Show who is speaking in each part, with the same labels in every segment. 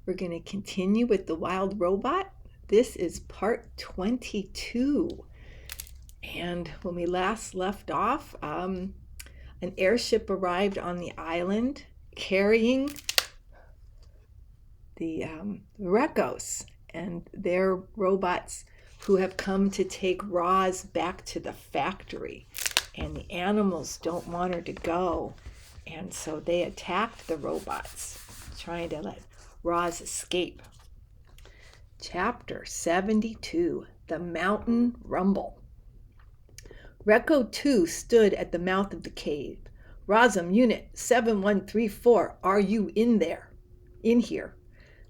Speaker 1: We're going to continue with the wild robot. This is part 22. And when we last left off, an airship arrived on the island carrying the Recos and their robots who have come to take Roz back to the factory. And the animals don't want her to go. And so they attacked the robots, trying to let Roz escape. Chapter 72, The Mountain Rumble. Reco 2 stood at the mouth of the cave. Rosum Unit 7134, are you in there? In here.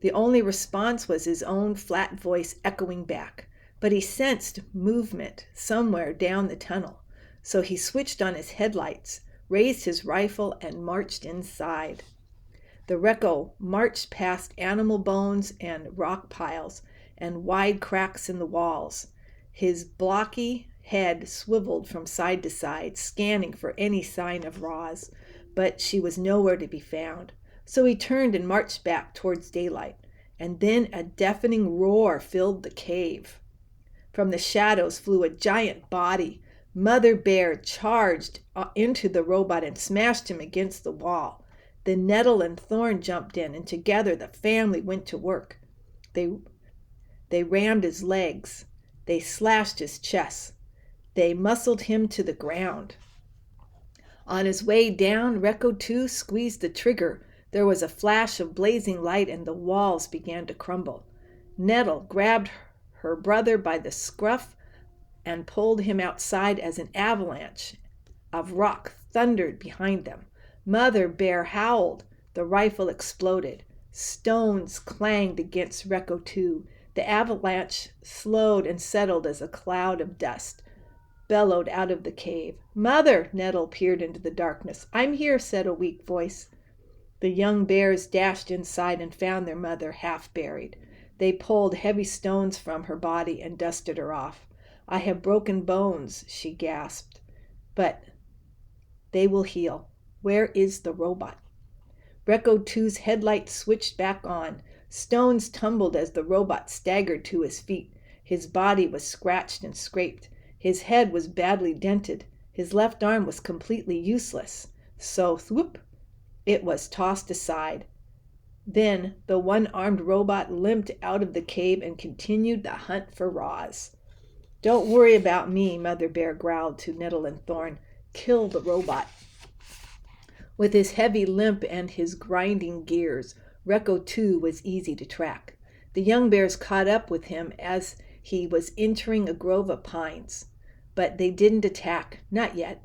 Speaker 1: The only response was his own flat voice echoing back, but he sensed movement somewhere down the tunnel. So he switched on his headlights, raised his rifle, and marched inside. The Reco marched past animal bones and rock piles and wide cracks in the walls. His blocky head swiveled from side to side, scanning for any sign of Roz, but she was nowhere to be found. So he turned and marched back towards daylight, and then a deafening roar filled the cave. From the shadows flew a giant body. Mother Bear charged into the robot and smashed him against the wall. Then Nettle and Thorn jumped in, and together the family went to work. They rammed his legs. They slashed his chest. They muscled him to the ground. On his way down, Reco 2 squeezed the trigger. There was a flash of blazing light, and the walls began to crumble. Nettle grabbed her brother by the scruff and pulled him outside as an avalanche of rock thundered behind them. Mother Bear howled. The rifle exploded. Stones clanged against Reco 2. The avalanche slowed and settled as a cloud of dust bellowed out of the cave. Mother! Nettle peered into the darkness. I'm here, said a weak voice. The young bears dashed inside and found their mother half buried. They pulled heavy stones from her body and dusted her off. I have broken bones, she gasped, but they will heal. Where is the robot? Reco 2's headlights switched back on. Stones tumbled as the robot staggered to his feet. His body was scratched and scraped. His head was badly dented. His left arm was completely useless. So, thwoop, it was tossed aside. Then the one-armed robot limped out of the cave and continued the hunt for Roz. Don't worry about me, Mother Bear growled to Nettle and Thorn. Kill the robot. With his heavy limp and his grinding gears, Reco 2 was easy to track. The young bears caught up with him as he was entering a grove of pines. But they didn't attack, not yet.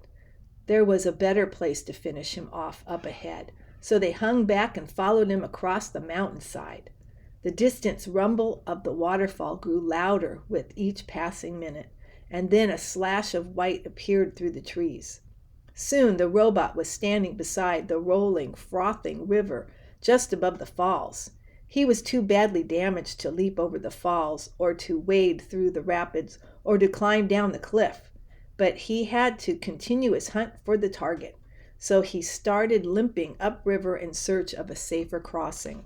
Speaker 1: There was a better place to finish him off up ahead, so they hung back and followed him across the mountainside. The distant rumble of the waterfall grew louder with each passing minute, and then a slash of white appeared through the trees. Soon the robot was standing beside the rolling, frothing river just above the falls. He was too badly damaged to leap over the falls, or to wade through the rapids, or to climb down the cliff. But he had to continue his hunt for the target, so he started limping upriver in search of a safer crossing.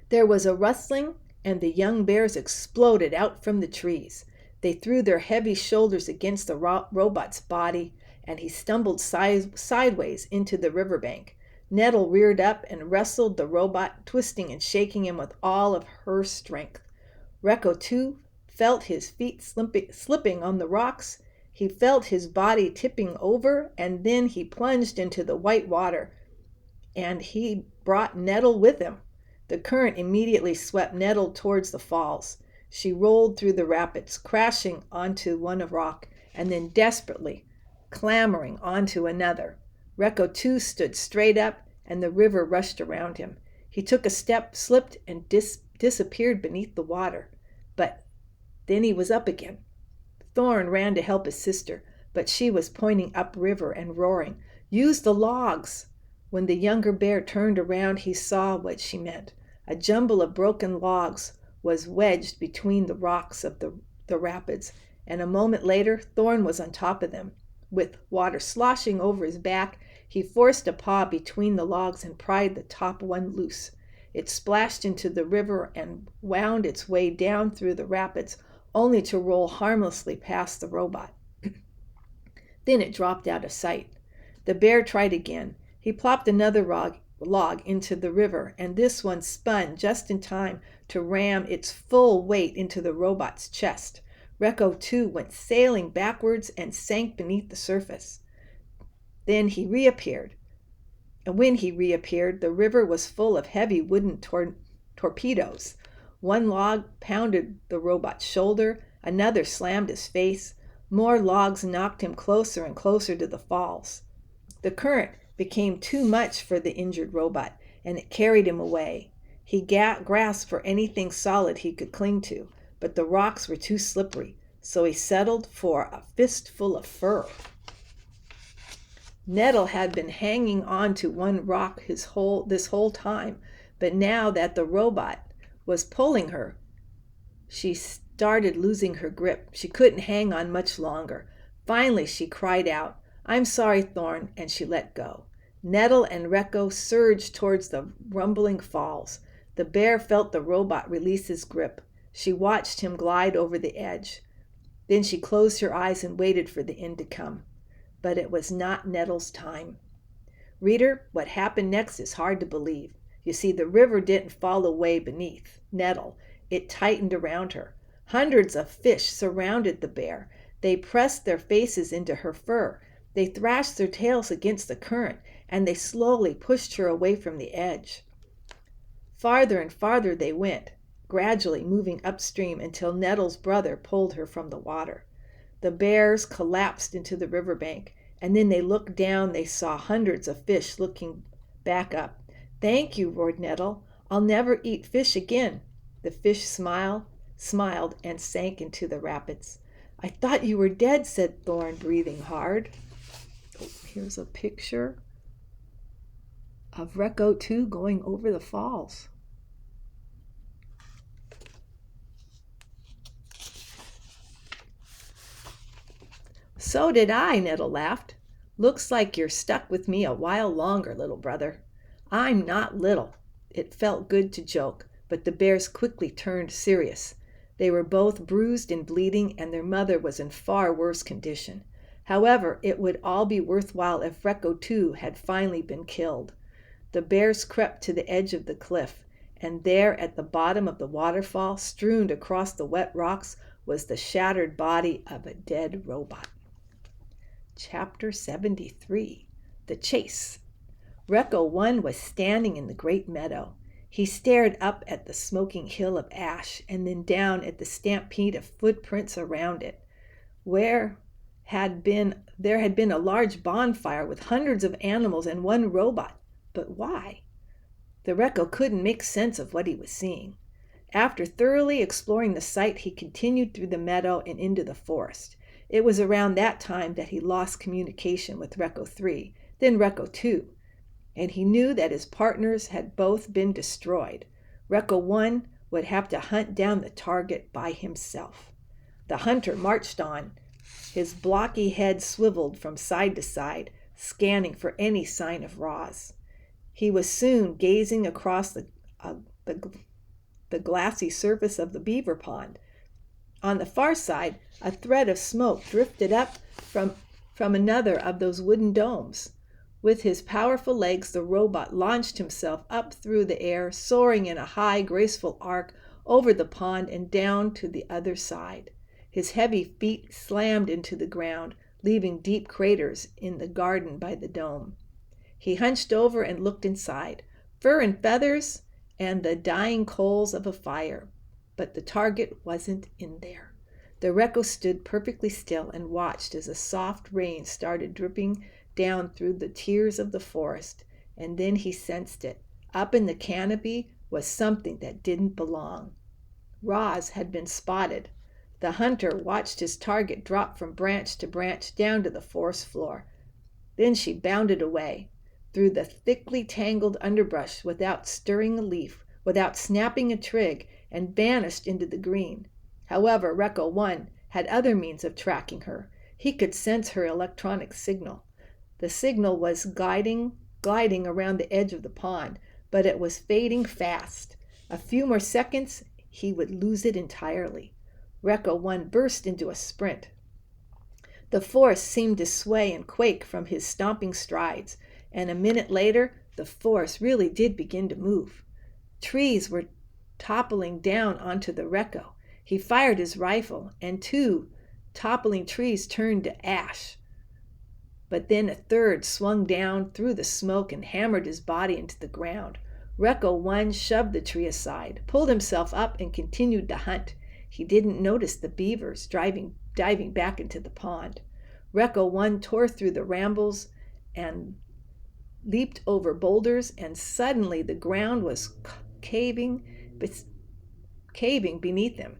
Speaker 1: There was a rustling, and the young bears exploded out from the trees. They threw their heavy shoulders against the robot's body, and he stumbled sideways into the riverbank. Nettle reared up and wrestled the robot, twisting and shaking him with all of her strength. Reco 2 felt his feet slipping on the rocks. He felt his body tipping over, and then he plunged into the white water, and he brought Nettle with him. The current immediately swept Nettle towards the falls. She rolled through the rapids, crashing onto one rock, and then desperately clambering onto another. Reco 2 stood straight up, and the river rushed around him. He took a step, slipped, and disappeared beneath the water. But then he was up again. Thorn ran to help his sister, but she was pointing upriver and roaring, "Use the logs!" When the younger bear turned around, he saw what she meant. A jumble of broken logs was wedged between the rocks of the rapids, and a moment later, Thorn was on top of them. With water sloshing over his back, he forced a paw between the logs and pried the top one loose. It splashed into the river and wound its way down through the rapids, only to roll harmlessly past the robot. Then it dropped out of sight. The bear tried again. He plopped another log into the river, and this one spun just in time to ram its full weight into the robot's chest. Recco, too, went sailing backwards and sank beneath the surface. Then he reappeared. And when he reappeared, the river was full of heavy wooden torpedoes. One log pounded the robot's shoulder, another slammed his face. More logs knocked him closer and closer to the falls. The current became too much for the injured robot, and it carried him away. He grasped for anything solid he could cling to, but the rocks were too slippery, so he settled for a fistful of fur. Nettle had been hanging on to one rock this whole time, but now that the robot was pulling her, she started losing her grip. She couldn't hang on much longer. Finally, she cried out, "I'm sorry, Thorn," and she let go. Nettle and Recco surged towards the rumbling falls. The bear felt the robot release his grip. She watched him glide over the edge. Then she closed her eyes and waited for the end to come. But it was not Nettle's time. Reader, what happened next is hard to believe. You see, the river didn't fall away beneath Nettle. It tightened around her. Hundreds of fish surrounded the bear. They pressed their faces into her fur. They thrashed their tails against the current, and they slowly pushed her away from the edge. Farther and farther they went, gradually moving upstream until Nettle's brother pulled her from the water. The bears collapsed into the riverbank, and then they looked down. They saw hundreds of fish looking back up. "Thank you," roared Nettle. "I'll never eat fish again." The fish smiled and sank into the rapids. "I thought you were dead," said Thorn, breathing hard. Oh, here's a picture of Recco 2 going over the falls. "So did I," Nettle laughed. "Looks like you're stuck with me a while longer, little brother." "I'm not little." It felt good to joke, but the bears quickly turned serious. They were both bruised and bleeding, and their mother was in far worse condition. However, it would all be worthwhile if Recco too had finally been killed. The bears crept to the edge of the cliff, and there at the bottom of the waterfall, strewn across the wet rocks, was the shattered body of a dead robot. Chapter 73. The Chase. Recco 1 was standing in the great meadow. He stared up at the smoking hill of ash and then down at the stampede of footprints around it. There had been a large bonfire with hundreds of animals and one robot. But why? The Recco couldn't make sense of what he was seeing. After thoroughly exploring the site, he continued through the meadow and into the forest. It was around that time that he lost communication with Recco 3, then Recco 2, and he knew that his partners had both been destroyed. Recco 1 would have to hunt down the target by himself. The hunter marched on. His blocky head swiveled from side to side, scanning for any sign of Roz. He was soon gazing across the glassy surface of the beaver pond. On the far side, a thread of smoke drifted up from another of those wooden domes. With his powerful legs, the robot launched himself up through the air, soaring in a high, graceful arc over the pond and down to the other side. His heavy feet slammed into the ground, leaving deep craters in the garden by the dome. He hunched over and looked inside. Fur and feathers and the dying coals of a fire. But the target wasn't in there. The Recco stood perfectly still and watched as a soft rain started dripping down through the tiers of the forest, and then he sensed it. Up in the canopy was something that didn't belong. Roz had been spotted. The hunter watched his target drop from branch to branch down to the forest floor. Then she bounded away through the thickly tangled underbrush without stirring a leaf, without snapping a twig, and vanished into the green. However, Recco 1 had other means of tracking her. He could sense her electronic signal. The signal was gliding around the edge of the pond, but it was fading fast. A few more seconds, he would lose it entirely. Recco 1 burst into a sprint. The forest seemed to sway and quake from his stomping strides, and a minute later, the forest really did begin to move. Trees were toppling down onto the Recco. He fired his rifle, and 2 toppling trees turned to ash. But then a third swung down through the smoke and hammered his body into the ground. Recco 1 shoved the tree aside, pulled himself up, and continued to hunt. He didn't notice the beavers diving back into the pond. Recco 1 tore through the rambles and leaped over boulders, and suddenly the ground was caving beneath him.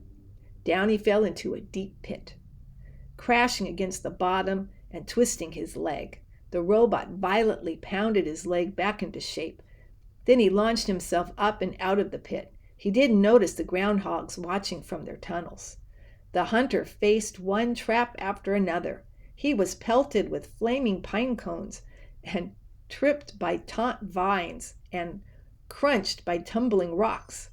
Speaker 1: Down he fell into a deep pit, crashing against the bottom and twisting his leg. The robot violently pounded his leg back into shape. Then he launched himself up and out of the pit. He didn't notice the groundhogs watching from their tunnels. The hunter faced one trap after another. He was pelted with flaming pine cones and tripped by taut vines and crunched by tumbling rocks.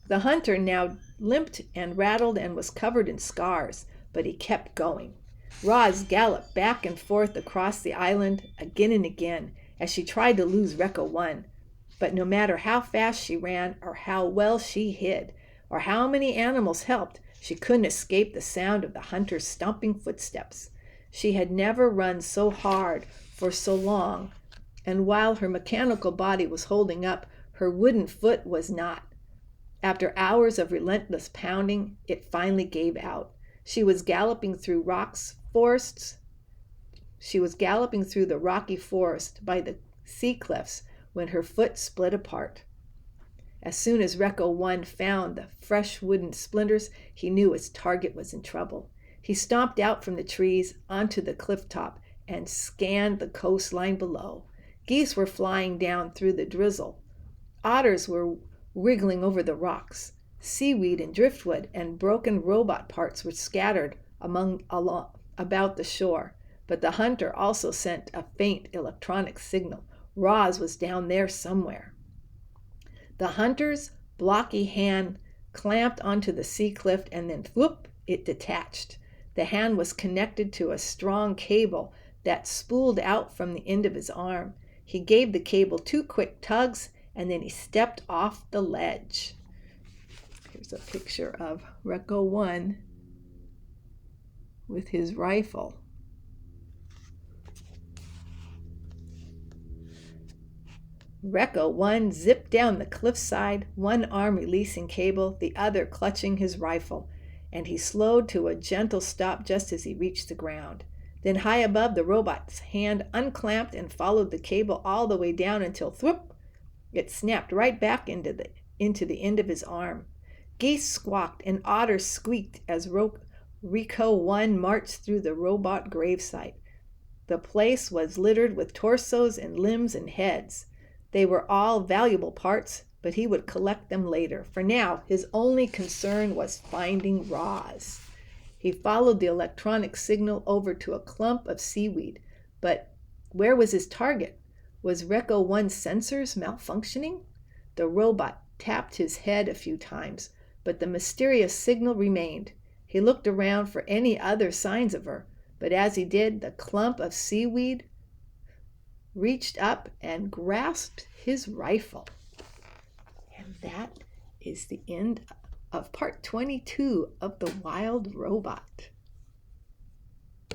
Speaker 1: The hunter now limped and rattled and was covered in scars, but he kept going. Roz galloped back and forth across the island again and again as she tried to lose Recco 1. But no matter how fast she ran, or how well she hid, or how many animals helped, she couldn't escape the sound of the hunter's stomping footsteps. She had never run so hard for so long, and while her mechanical body was holding up, her wooden foot was not. After hours of relentless pounding, it finally gave out. She was galloping through the rocky forest by the sea cliffs when her foot split apart. As soon as Recco 1 found the fresh wooden splinters, he knew his target was in trouble. He stomped out from the trees onto the cliff top and scanned the coastline below. Geese were flying down through the drizzle. Otters were wriggling over the rocks. Seaweed and driftwood and broken robot parts were scattered about the shore. But the hunter also sent a faint electronic signal. Roz was down there somewhere. The hunter's blocky hand clamped onto the sea cliff, and then whoop, it detached. The hand was connected to a strong cable that spooled out from the end of his arm. He gave the cable 2 quick tugs, and then he stepped off the ledge. Here's a picture of Recco 1 with his rifle. Recco 1 zipped down the cliffside, one arm releasing cable, the other clutching his rifle, and he slowed to a gentle stop just as he reached the ground. Then high above, the robot's hand unclamped and followed the cable all the way down until thwip, it snapped right back into the end of his arm. Geese squawked and otters squeaked as Recco 1 marched through the robot gravesite. The place was littered with torsos and limbs and heads. They were all valuable parts, but he would collect them later. For now, his only concern was finding Roz. He followed the electronic signal over to a clump of seaweed. But where was his target? Was Recco 1's sensors malfunctioning? The robot tapped his head a few times, but the mysterious signal remained. He looked around for any other signs of her, but as he did, the clump of seaweed reached up and grasped his rifle. And that is the end of part 22 of The Wild Robot.